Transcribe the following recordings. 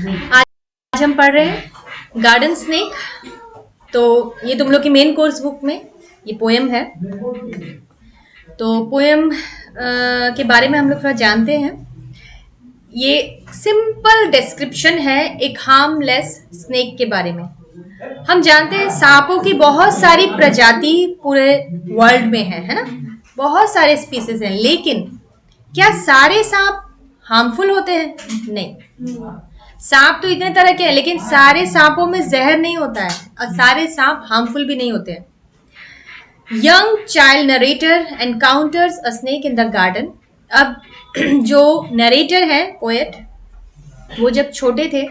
आज हम पढ़ रहे हैं गार्डन स्नेक। तो ये तुम लोग की मेन कोर्स बुक में ये पोएम है। तो पोएम के बारे में हम लोग थोड़ा जानते हैं। ये सिंपल डिस्क्रिप्शन है एक हार्मलेस स्नेक के बारे में। हम जानते हैं सांपों की बहुत सारी प्रजाति पूरे वर्ल्ड में है ना, बहुत सारे स्पीसीज हैं, लेकिन क्या सारे सांप हार्मफुल होते हैं? नहीं। सांप तो इतने तरह के हैं, लेकिन सारे सांपों में जहर नहीं होता है और सारे सांप हार्मफुल भी नहीं होते हैं। Young child narrator encounters a snake in the garden. अब जो नरेटर है पोएट, वो जब छोटे थे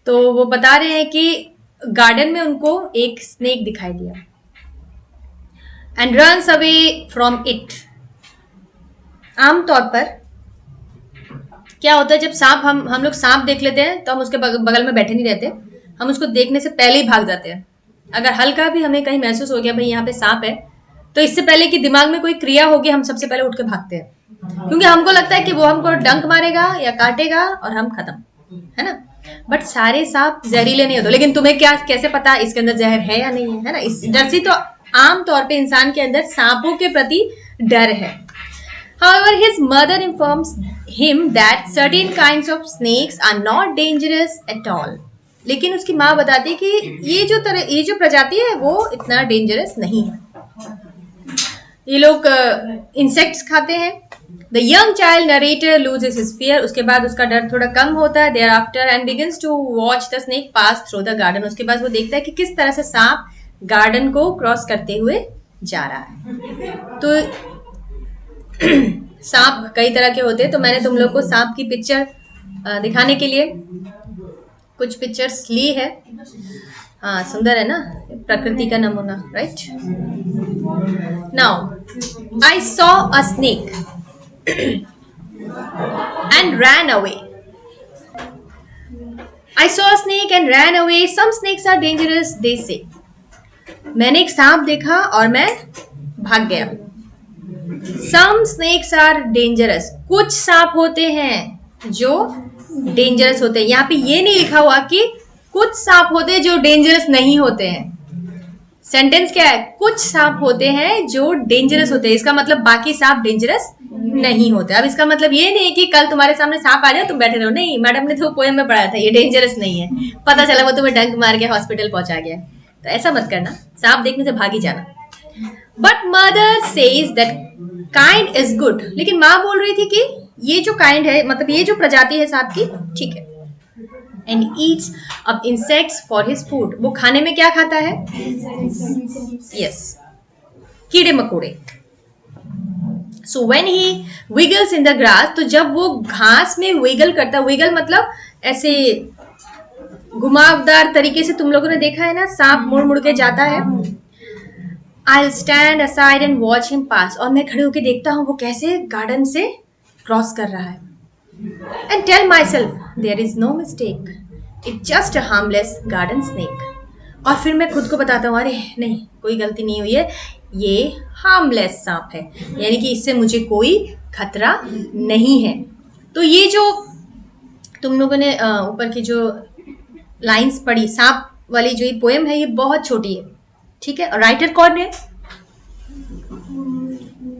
तो वो बता रहे हैं कि गार्डन में उनको एक स्नेक दिखाई दिया and runs away from it. आमतौर पर क्या होता है, जब सांप हम लोग सांप देख लेते हैं तो हम उसके बगल में बैठे नहीं रहते, हम उसको देखने से पहले ही भाग जाते हैं। अगर हल्का भी हमें कहीं महसूस हो गया भाई यहाँ पे सांप है, तो इससे पहले कि दिमाग में कोई क्रिया होगी हम सबसे पहले उठ के भागते हैं, क्योंकि हमको लगता है कि वो हमको डंक मारेगा या काटेगा और हम खत्म, है ना। बट सारे सांप जहरीले नहीं होते। लेकिन तुम्हें क्या कैसे पता इसके अंदर जहर है या नहीं है ना। इस डर से तो आमतौर पे इंसान के अंदर सांपों के प्रति डर है। However, his mother informs him that certain kinds of snakes are not dangerous at all. लेकिन उसकी माँ बताती है कि ये जो प्रजाति है वो इतना डेंजरस नहीं है। ये लोग इंसेक्ट्स खाते हैं। The young child narrator loses his fear. उसके बाद उसका डर थोड़ा कम होता है thereafter and begins to watch the snake pass through the garden. उसके बाद वो देखता है कि किस तरह से सांप गार्डन को क्रॉस करते हुए जा रहा है। तो सांप कई तरह के होते हैं, तो मैंने तुम लोग को सांप की पिक्चर दिखाने के लिए कुछ पिक्चर्स ली है। हाँ, सुंदर है ना, प्रकृति का नमूना, right. Now I saw a snake and ran away. I saw a snake and ran away. Some snakes are dangerous they say. मैंने एक सांप देखा और मैं भाग गया। Some snakes are dangerous. कुछ सांप होते हैं जो डेंजरस होते हैं। यहाँ पे ये नहीं लिखा हुआ कि कुछ सांप होते हैं जो डेंजरस नहीं होते हैं। सेंटेंस क्या है? कुछ सांप होते हैं जो डेंजरस होते हैं। इसका मतलब बाकी सांप डेंजरस नहीं होते। अब इसका मतलब ये नहीं कि कल तुम्हारे सामने सांप आ जाए तुम बैठे रहो। नहीं, मैडम ने तो पोएम में पढ़ाया था ये डेंजरस नहीं है, पता चला वो तुम्हें डंक मार के हॉस्पिटल पहुंचा गया। तो ऐसा मत करना, सांप देखने से भाग ही जाना। But mother says that kind is good. लेकिन माँ बोल रही थी कि ये जो काइंड है, मतलब ये जो प्रजाति है सांप की, ठीक है। And Yeats up insects for his food. वो खाने में क्या खाता है? यस, कीड़े मकोड़े। So when he विगल्स in the grass, तो जब वो घास में विगल करता, विगल मतलब ऐसे घुमावदार तरीके से, तुम लोगों ने देखा है ना, सांप मुड़ मुड़ के जाता है। I'll stand aside and watch him pass. और मैं खड़े होकर देखता हूँ वो कैसे गार्डन से क्रॉस कर रहा है। And tell myself there is no mistake. It's just a harmless garden snake. और फिर मैं खुद को बताता हूँ, अरे नहीं, कोई गलती नहीं हुई है, ये हार्मलेस सांप है, यानी कि इससे मुझे कोई खतरा नहीं है। तो ये जो तुम लोगों ने ऊपर की जो लाइंस पढ़ी, सांप वाली जो ये पोएम है, ये बहुत छोटी है, ठीक है। और राइटर कौन है?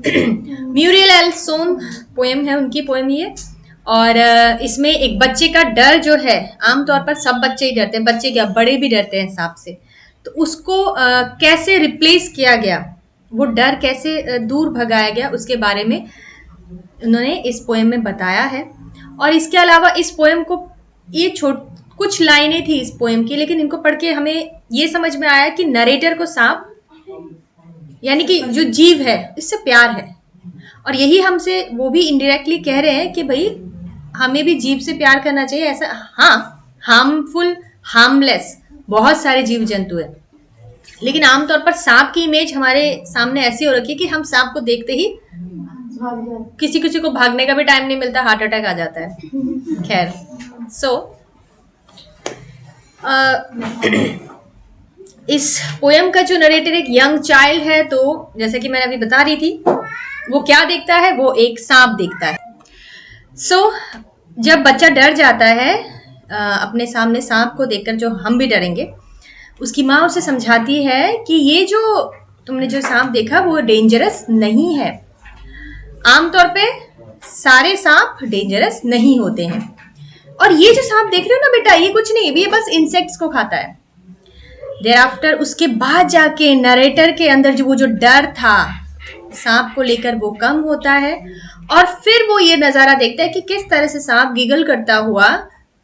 म्यूरियल एल सोन पोएम है, उनकी पोएम ये। और इसमें एक बच्चे का डर जो है, आमतौर पर सब बच्चे ही डरते हैं, बच्चे क्या बड़े भी डरते हैं सांप से, तो उसको कैसे रिप्लेस किया गया, वो डर कैसे दूर भगाया गया, उसके बारे में उन्होंने इस पोएम में बताया है। और इसके अलावा इस पोएम को, ये कुछ लाइनें थी इस पोएम की, लेकिन इनको पढ़ के हमें ये समझ में आया कि नरेटर को सांप यानी कि जो जीव है इससे प्यार है। और यही हमसे वो भी इनडायरेक्टली कह रहे हैं कि भाई हमें भी जीव से प्यार करना चाहिए। ऐसा, हाँ, हार्मफुल, हार्मलेस बहुत सारे जीव जंतु है, लेकिन आमतौर पर सांप की इमेज हमारे सामने ऐसी हो रखी है कि हम सांप को देखते ही किसी को भागने का भी टाइम नहीं मिलता, हार्ट अटैक आ जाता है। खैर, सो इस पोएम का जो नरेटर एक यंग चाइल्ड है, तो जैसे कि मैंने अभी बता रही थी, वो क्या देखता है? वो एक सांप देखता है। सो जब बच्चा डर जाता है अपने सामने सांप को देखकर जो हम भी डरेंगे, उसकी माँ उसे समझाती है कि ये जो तुमने जो सांप देखा वो डेंजरस नहीं है। आमतौर पे सारे सांप डेंजरस नहीं होते हैं, और ये जो सांप देख रहे हो ना बेटा, ये कुछ नहीं, ये बस इंसेक्ट्स को खाता है। देयर आफ्टर उसके बाद जाके नरेटर के अंदर जो वो जो डर था सांप को लेकर वो कम होता है, और फिर वो ये नजारा देखता है कि किस तरह से सांप गिगल करता हुआ,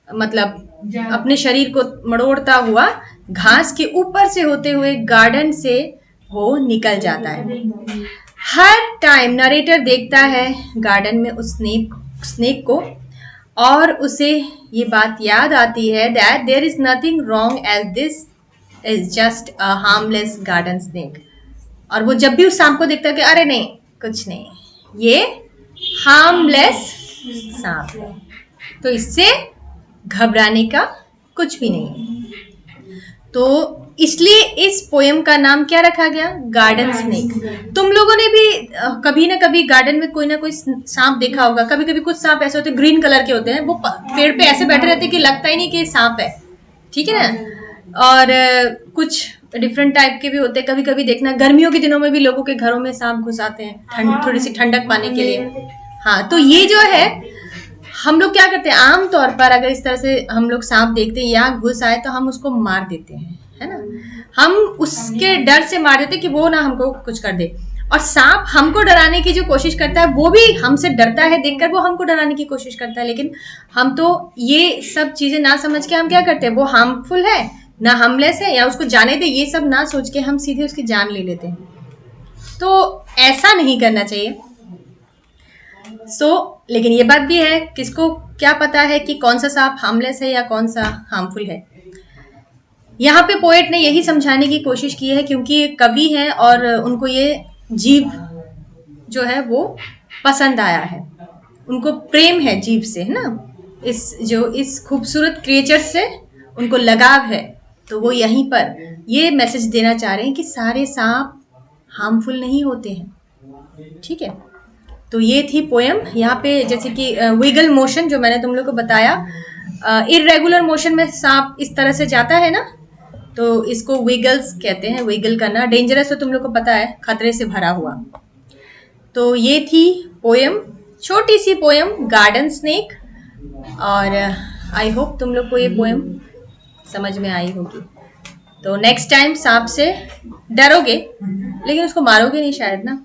मतलब अपने शरीर को मड़ोड़ता हुआ घास के ऊपर से होते हुए गार्डन से वो निकल जाता है। हर टाइम नरेटर देखता है गार्डन में उस स्नेक को, और उसे ये बात याद आती है that there is nothing wrong as this is just a harmless garden snake. और वो जब भी उस सांप को देखता है कि अरे नहीं, कुछ नहीं, ये हार्मलेस सांप है, तो इससे घबराने का कुछ भी नहीं है। तो इसलिए इस पोएम का नाम क्या रखा गया? Garden snake. तुम लोगों ने भी कभी ना कभी गार्डन में कोई ना कोई सांप देखा होगा। कभी कभी कुछ सांप ऐसे होते हैं, ग्रीन कलर के होते हैं, वो पेड़ पे ऐसे बैठे रहते हैं कि लगता ही नहीं कि सांप है, ठीक है ना। और कुछ डिफरेंट टाइप के भी होते हैं। कभी कभी देखना गर्मियों के दिनों में भी लोगों के घरों में सांप घुस आते हैं, थोड़ी सी ठंडक पाने के लिए। हाँ, तो ये जो है हम लोग क्या करते हैं, आमतौर पर अगर इस तरह से हम लोग सांप देखते हैं या घुस आए तो हम उसको मार देते हैं, है ना। हम उसके डर से मार देते कि वो ना हमको कुछ कर दे। और सांप हमको डराने की जो कोशिश करता है वो भी हमसे डरता है देखकर, वो हमको डराने की कोशिश करता है। लेकिन हम तो ये सब चीजें ना समझ के हम क्या करते हैं, वो हार्मफुल है ना हार्मलेस है, या उसको जाने दे, ये सब ना सोच के हम सीधे उसकी जान ले लेते हैं। तो ऐसा नहीं करना चाहिए। लेकिन ये बात भी है, किसको क्या पता है कि कौन सा सांप हार्मलेस है या कौन सा हार्मफुल है। यहाँ पे पोएट ने यही समझाने की कोशिश की है, क्योंकि ये कवि हैं और उनको ये जीव जो है वो पसंद आया है, उनको प्रेम है जीव से, है ना। इस खूबसूरत क्रिएचर से उनको लगाव है, तो वो यहीं पर ये मैसेज देना चाह रहे हैं कि सारे सांप हार्मफुल नहीं होते हैं, ठीक है। तो ये थी पोएम। यहाँ पे जैसे कि विगल मोशन जो मैंने तुम लोग को बताया, इरेगुलर मोशन में सांप इस तरह से जाता है ना, तो इसको विगल्स कहते हैं। विगल करना डेंजरस तो तुम लोग को पता है, खतरे से भरा हुआ। तो ये थी पोएम, छोटी सी पोएम गार्डन स्नेक। और आई होप तुम लोग को ये पोएम समझ में आई होगी। तो नेक्स्ट टाइम सांप से डरोगे लेकिन उसको मारोगे नहीं शायद ना।